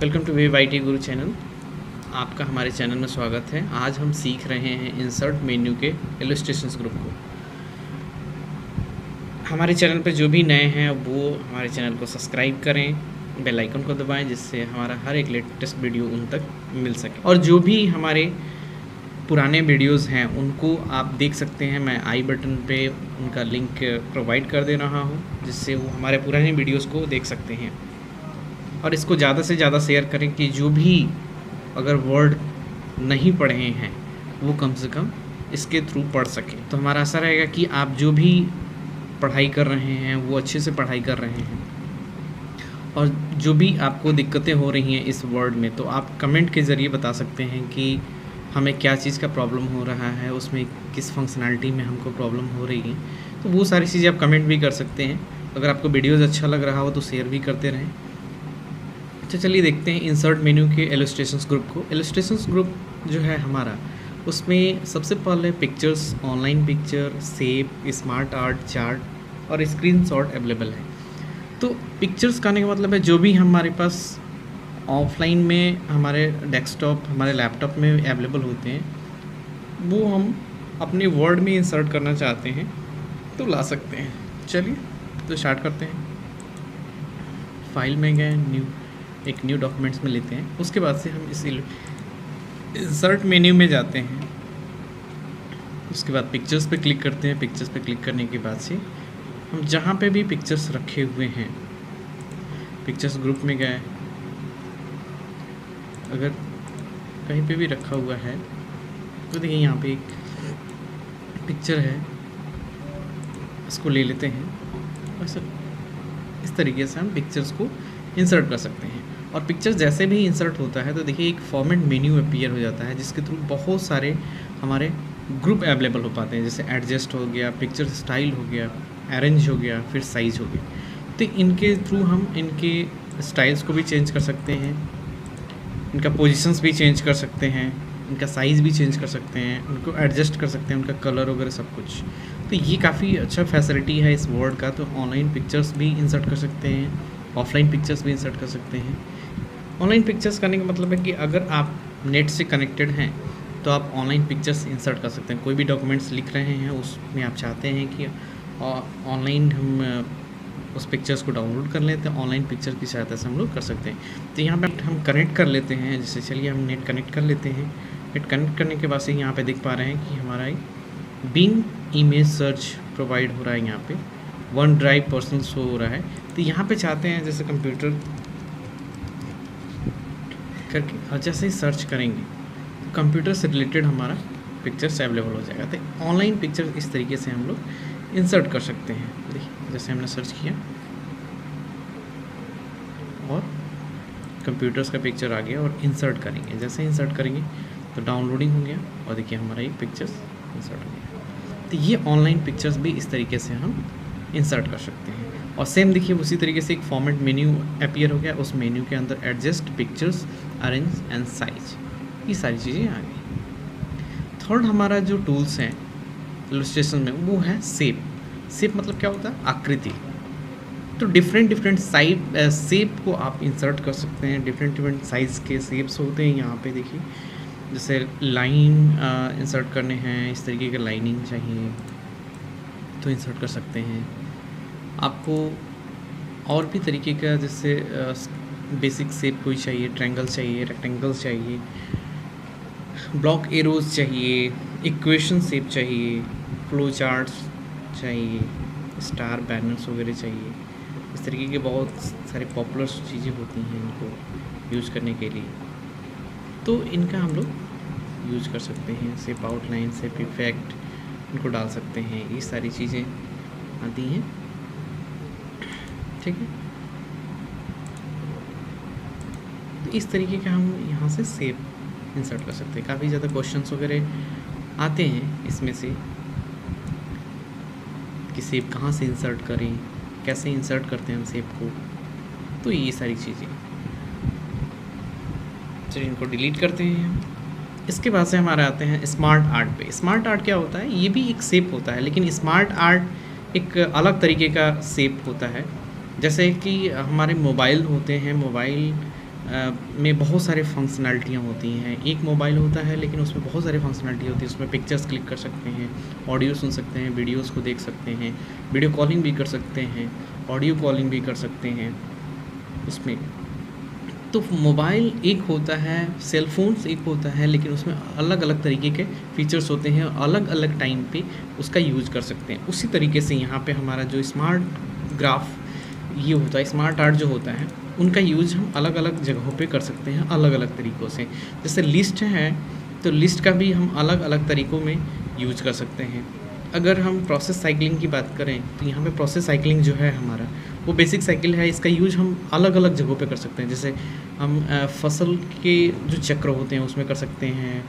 Welcome to VYT Guru channel. आपका हमारे channel में स्वागत है। आज हम सीख रहे हैं इंसर्ट मेन्यू के इलस्ट्रेशंस ग्रुप को। हमारे चैनल पर जो भी नए हैं वो हमारे चैनल को सब्सक्राइब करें, बेल आइकन को दबाएं, जिससे हमारा हर एक लेटेस्ट वीडियो उन तक मिल सके। और जो भी हमारे पुराने वीडियोस हैं उनको आप देख सकते हैं। मैं आई बटन पे उनका लिंक प्रोवाइड कर दे रहा हूँ, जिससे वो हमारे पुराने वीडियोस को देख सकते हैं। और इसको ज़्यादा से ज़्यादा शेयर करें कि जो भी अगर वर्ड नहीं पढ़े हैं वो कम से कम इसके थ्रू पढ़ सकें। तो हमारा आशा रहेगा कि आप जो भी पढ़ाई कर रहे हैं वो अच्छे से पढ़ाई कर रहे हैं, और जो भी आपको दिक्कतें हो रही हैं इस वर्ड में, तो आप कमेंट के ज़रिए बता सकते हैं कि हमें क्या चीज़ का प्रॉब्लम हो रहा है, उसमें किस फंक्शनैलिटी में हमको प्रॉब्लम हो रही है। तो वो सारी चीज़ें आप कमेंट भी कर सकते हैं। अगर आपको वीडियोज़ अच्छा लग रहा हो तो शेयर भी करते रहें। तो चलिए देखते हैं इंसर्ट मेन्यू के इलस्ट्रेशंस ग्रुप को। इलस्ट्रेशंस ग्रुप जो है हमारा, उसमें सबसे पहले pictures, online picture, save, smart art, chart और स्क्रीनशॉट अवेलेबल है। तो पिक्चर्स का आने का मतलब है जो भी हमारे पास ऑफलाइन में हमारे डेस्कटॉप, हमारे लैपटॉप में अवेलेबल होते हैं, वो हम अपने वर्ड में इंसर्ट करना चाहते हैं तो ला सकते हैं। चलिए तो स्टार्ट करते हैं। फाइल में गए, न्यू डॉक्यूमेंट्स में लेते हैं। उसके बाद से हम इस इंसर्ट मेन्यू में जाते हैं। उसके बाद पिक्चर्स पे क्लिक करते हैं। पिक्चर्स पे क्लिक करने के बाद से हम जहाँ पे भी पिक्चर्स रखे हुए हैं, पिक्चर्स ग्रुप में गए, अगर कहीं पे भी रखा हुआ है तो देखिए यहाँ पे एक पिक्चर है, इसको ले लेते हैं। और इस तरीके से हम पिक्चर्स को इंसर्ट कर सकते हैं। और पिक्चर्स जैसे भी इंसर्ट होता है तो देखिए एक फॉर्मेट मेन्यू अपीयर हो जाता है, जिसके थ्रू बहुत सारे हमारे ग्रुप अवेलेबल हो पाते हैं। जैसे एडजस्ट हो गया, पिक्चर स्टाइल हो गया, अरेंज हो गया, फिर साइज़ हो गया। तो इनके थ्रू हम इनके स्टाइल्स को भी चेंज कर सकते हैं, इनका पोजीशंस भी चेंज कर सकते हैं, इनका साइज़ भी चेंज कर सकते हैं, उनको एडजस्ट कर सकते हैं, उनका कलर वगैरह सब कुछ। तो ये काफ़ी अच्छा फैसिलिटी है इस वर्ड का। तो ऑनलाइन पिक्चर्स भी इंसर्ट कर सकते हैं, ऑफलाइन पिक्चर्स भी इंसर्ट कर सकते हैं। ऑनलाइन पिक्चर्स करने का मतलब है कि अगर आप नेट से कनेक्टेड हैं तो आप ऑनलाइन पिक्चर्स इंसर्ट कर सकते हैं। कोई भी डॉक्यूमेंट्स लिख रहे हैं, उसमें आप चाहते हैं कि ऑनलाइन हम उस पिक्चर्स को डाउनलोड कर लेते हैं, ऑनलाइन पिक्चर की सहायता से हम लोग कर सकते हैं। तो यहाँ पे हम कनेक्ट कर लेते हैं। जैसे चलिए हम नेट कनेक्ट कर लेते हैं। नेट कनेक्ट करने के बाद से यहाँ पे देख पा रहे हैं कि हमारा बिंग इमेज सर्च प्रोवाइड हो रहा है। यहाँ पे वन ड्राइव पर्सनल शो हो रहा है। तो यहाँ पे चाहते हैं जैसे कंप्यूटर करके, और जैसे ही सर्च करेंगे तो कंप्यूटर से रिलेटेड हमारा पिक्चर्स अवेलेबल हो जाएगा। तो ऑनलाइन पिक्चर इस तरीके से हम लोग इंसर्ट कर सकते हैं। देखिए जैसे हमने सर्च किया और कंप्यूटर्स का पिक्चर आ गया, और इंसर्ट करेंगे। जैसे इंसर्ट करेंगे तो डाउनलोडिंग हो गया, और देखिए हमारा ये पिक्चर्स इंसर्ट हो गया। तो ये ऑनलाइन पिक्चर्स भी इस तरीके से हम इंसर्ट कर सकते हैं। और सेम देखिए उसी तरीके से एक फॉर्मेट मेन्यू अपीयर हो गया। उस मेन्यू के अंदर adjust, pictures, arrange and size, ये सारी चीज़ें आ गई। थर्ड हमारा जो टूल्स हैं इलस्ट्रेशन में वो है शेप। शेप मतलब क्या होता है? आकृति। तो डिफरेंट शेप को आप इंसर्ट कर सकते हैं। डिफरेंट साइज़ के शेप्स होते हैं यहाँ पे। देखिए जैसे लाइन इंसर्ट करने हैं, इस तरीके का लाइनिंग चाहिए तो इंसर्ट कर सकते हैं। आपको और भी तरीके का जैसे बेसिक शेप कोई चाहिए, ट्रायंगल चाहिए, रेक्टेंगल्स चाहिए, ब्लॉक एरोज चाहिए, इक्वेशन शेप चाहिए, फ्लो चार्ट्स चाहिए, स्टार बैनर्स वगैरह चाहिए। इस तरीके के बहुत सारे पॉपुलर चीज़ें होती हैं इनको यूज़ करने के लिए। तो इनका हम लोग यूज़ कर सकते हैं। शेप आउटलाइन, शेप इफेक्ट, इनको डाल सकते हैं। ये सारी चीज़ें आती हैं, ठीक है। तो इस तरीके का हम यहाँ से शेप इंसर्ट कर सकते हैं। काफ़ी ज़्यादा क्वेश्चंस वगैरह आते हैं इसमें से कि शेप कहाँ से इंसर्ट करें, कैसे इंसर्ट करते हैं हम शेप को। तो ये सारी चीज़ें, चलिए इनको डिलीट करते हैं हम। इसके बाद से हमारे आते हैं स्मार्ट आर्ट पे। स्मार्ट आर्ट क्या होता है? ये भी एक शेप होता है, लेकिन स्मार्ट आर्ट एक अलग तरीके का शेप होता है। जैसे कि हमारे मोबाइल होते हैं, मोबाइल में बहुत सारे फंक्शनैलिटियाँ होती हैं। एक मोबाइल होता है लेकिन उसमें बहुत सारी फंक्शनैलिटी होती है। उसमें पिक्चर्स क्लिक कर सकते हैं, ऑडियो सुन सकते हैं, वीडियोज़ को देख सकते हैं, वीडियो कॉलिंग भी कर सकते हैं, ऑडियो कॉलिंग भी कर सकते हैं उसमें। तो मोबाइल एक होता है, सेल फ़ोन्स एक होता है, लेकिन उसमें अलग अलग तरीके के फ़ीचर्स होते हैं, अलग अलग टाइम पे उसका यूज़ कर सकते हैं। उसी तरीके से यहाँ पे हमारा जो स्मार्ट ग्राफ ये होता है, स्मार्ट आर्ट जो होता है, उनका यूज़ हम अलग अलग जगहों पे कर सकते हैं, अलग अलग तरीक़ों से। जैसे लिस्ट है, तो लिस्ट का भी हम अलग अलग तरीक़ों में यूज़ कर सकते हैं। अगर हम प्रोसेस साइक्लिंग की बात करें तो यहाँ पे प्रोसेस साइक्लिंग जो है हमारा, वो बेसिक साइकिल है, इसका यूज़ हम अलग अलग जगहों पे कर सकते हैं। जैसे हम फसल के जो चक्र होते हैं उसमें कर सकते हैं,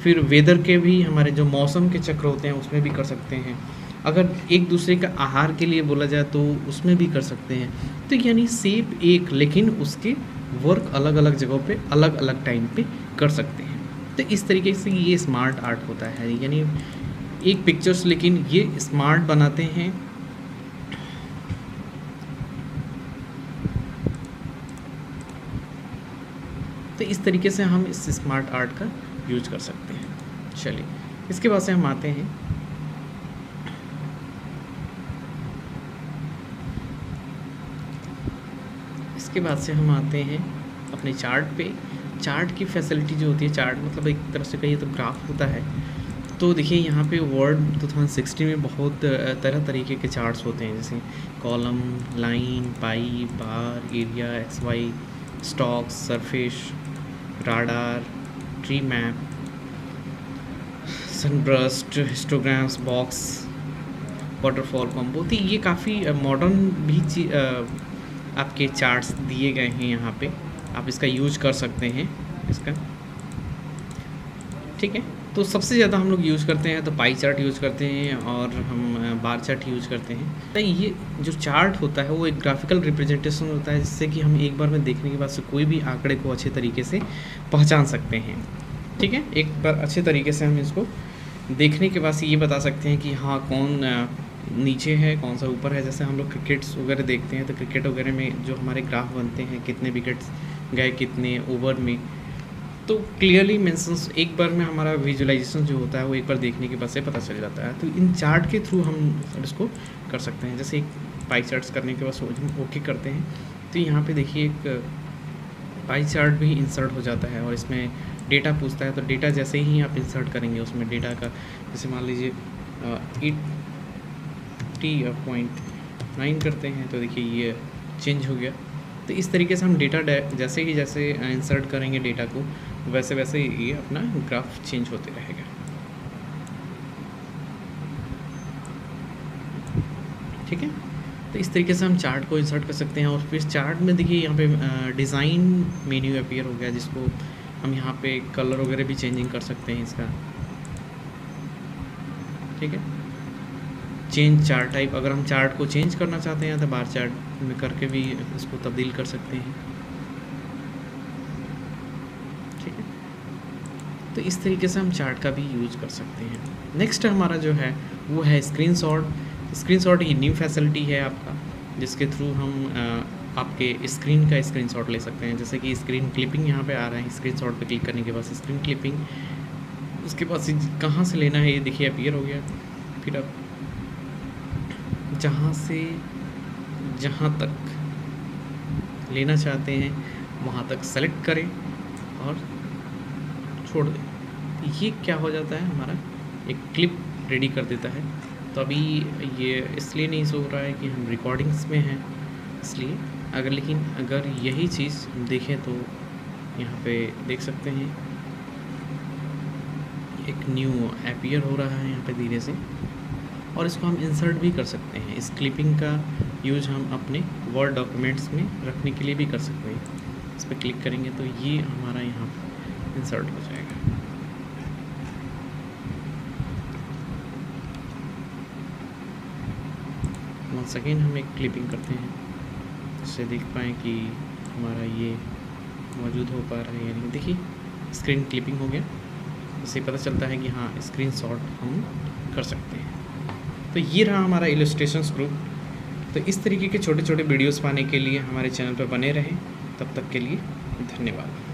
फिर वेदर के भी हमारे जो मौसम के चक्र होते हैं उसमें भी कर सकते हैं। अगर एक दूसरे का आहार के लिए बोला जाए तो उसमें भी कर सकते हैं। तो यानी सेम एक, लेकिन उसके वर्क अलग अलग जगहों पे अलग अलग टाइम पे कर सकते हैं। तो इस तरीके से ये स्मार्ट आर्ट होता है, यानी एक पिक्चर्स लेकिन ये स्मार्ट बनाते हैं। तो इस तरीके से हम इस स्मार्ट आर्ट का यूज कर सकते हैं। चलिए इसके बाद से हम आते हैं अपने चार्ट पे। चार्ट की फैसिलिटी जो होती है, चार्ट मतलब एक तरह से कहिए तो ग्राफ होता है। तो देखिए यहाँ पे वर्ड 2016 में बहुत तरह तरीके के चार्ट्स होते हैं, जैसे column, line, pie, bar, area, X Y, stocks, surface, radar, tree map, sunburst, histograms, box, waterfall combo. तो ये काफ़ी मॉडर्न भी आपके चार्ट्स दिए गए हैं यहाँ पे, आप इसका यूज कर सकते हैं इसका, ठीक है। तो सबसे ज़्यादा हम लोग यूज़ करते हैं तो पाई चार्ट यूज़ करते हैं और हम बार चार्ट यूज़ करते हैं। तो ये जो चार्ट होता है वो एक ग्राफिकल रिप्रेजेंटेशन होता है, जिससे कि हम एक बार में देखने के बाद से कोई भी आंकड़े को अच्छे तरीके से पहचान सकते हैं, ठीक है। एक बार अच्छे तरीके से हम इसको देखने के बाद से ये बता सकते हैं कि हाँ कौन नीचे है, कौन सा ऊपर है। जैसे हम लोग क्रिकेट्स वगैरह देखते हैं तो क्रिकेट वगैरह में जो हमारे ग्राफ बनते हैं, कितने विकेट्स गए, कितने ओवर में, तो क्लियरली मेंशंस एक बार में हमारा विजुअलाइजेशन जो होता है वो एक बार देखने के बाद से पता चल जाता है। तो इन चार्ट के थ्रू हम इसको कर सकते हैं। जैसे एक पाई चार्ट्स करने के बाद हम ओके करते हैं तो यहाँ पे देखिए एक पाई चार्ट भी इंसर्ट हो जाता है और इसमें डेटा पूछता है। तो डेटा जैसे ही आप इंसर्ट करेंगे उसमें डेटा का, जैसे मान लीजिए 80.9 करते हैं तो देखिए ये चेंज हो गया। तो इस तरीके से हम डेटा जैसे इंसर्ट करेंगे डेटा को, वैसे वैसे ये अपना ग्राफ चेंज होते रहेगा, ठीक है। तो इस तरीके से हम चार्ट को इंसर्ट कर सकते हैं। और फिर चार्ट में देखिए यहाँ पे डिज़ाइन मेन्यू अपीयर हो गया, जिसको हम यहाँ पे कलर वगैरह भी चेंजिंग कर सकते हैं इसका, ठीक है। चेंज चार्ट टाइप, अगर हम चार्ट को चेंज करना चाहते हैं तो बार चार्ट में करके भी इसको तब्दील कर सकते हैं, ठीक है। तो इस तरीके से हम चार्ट का भी यूज कर सकते हैं। नेक्स्ट हमारा जो है वो है स्क्रीनशॉट। स्क्रीनशॉट ये न्यू फैसिलिटी है आपका, जिसके थ्रू हम आपके स्क्रीन का स्क्रीनशॉट ले सकते हैं। जैसे कि स्क्रीन क्लिपिंग यहाँ पे आ रहा है, स्क्रीनशॉट पे क्लिक करने के बाद स्क्रीन क्लिपिंग, उसके बाद से कहाँ से लेना है ये देखिए अपीयर हो गया। फिर आप जहाँ से जहाँ तक लेना चाहते हैं वहाँ तक सेलेक्ट करें और छोड़ दें। ये क्या हो जाता है, हमारा एक क्लिप रेडी कर देता है। तो अभी ये इसलिए नहीं शो रहा है कि हम रिकॉर्डिंग्स में हैं, इसलिए अगर यही चीज़ हम देखें तो यहाँ पे देख सकते हैं एक न्यू अपीयर हो रहा है यहाँ पे धीरे से, और इसको हम इंसर्ट भी कर सकते हैं। इस क्लिपिंग का यूज हम अपने वर्ड डॉक्यूमेंट्स में रखने के लिए भी कर सकते हैं। इस पर क्लिक करेंगे तो ये हमारा यहाँ इंसर्ट हो जाएगा। वंस अगेन हम एक क्लिपिंग करते हैं, इससे देख पाएँ कि हमारा ये मौजूद हो पा रहा है या नहीं। देखिए स्क्रीन क्लिपिंग हो गया, इससे पता चलता है कि हाँ स्क्रीनशॉट हम कर सकते हैं। तो ये रहा हमारा इलस्ट्रेशंस ग्रुप। तो इस तरीके के छोटे छोटे वीडियोस पाने के लिए हमारे चैनल पर बने रहें। तब तक के लिए धन्यवाद।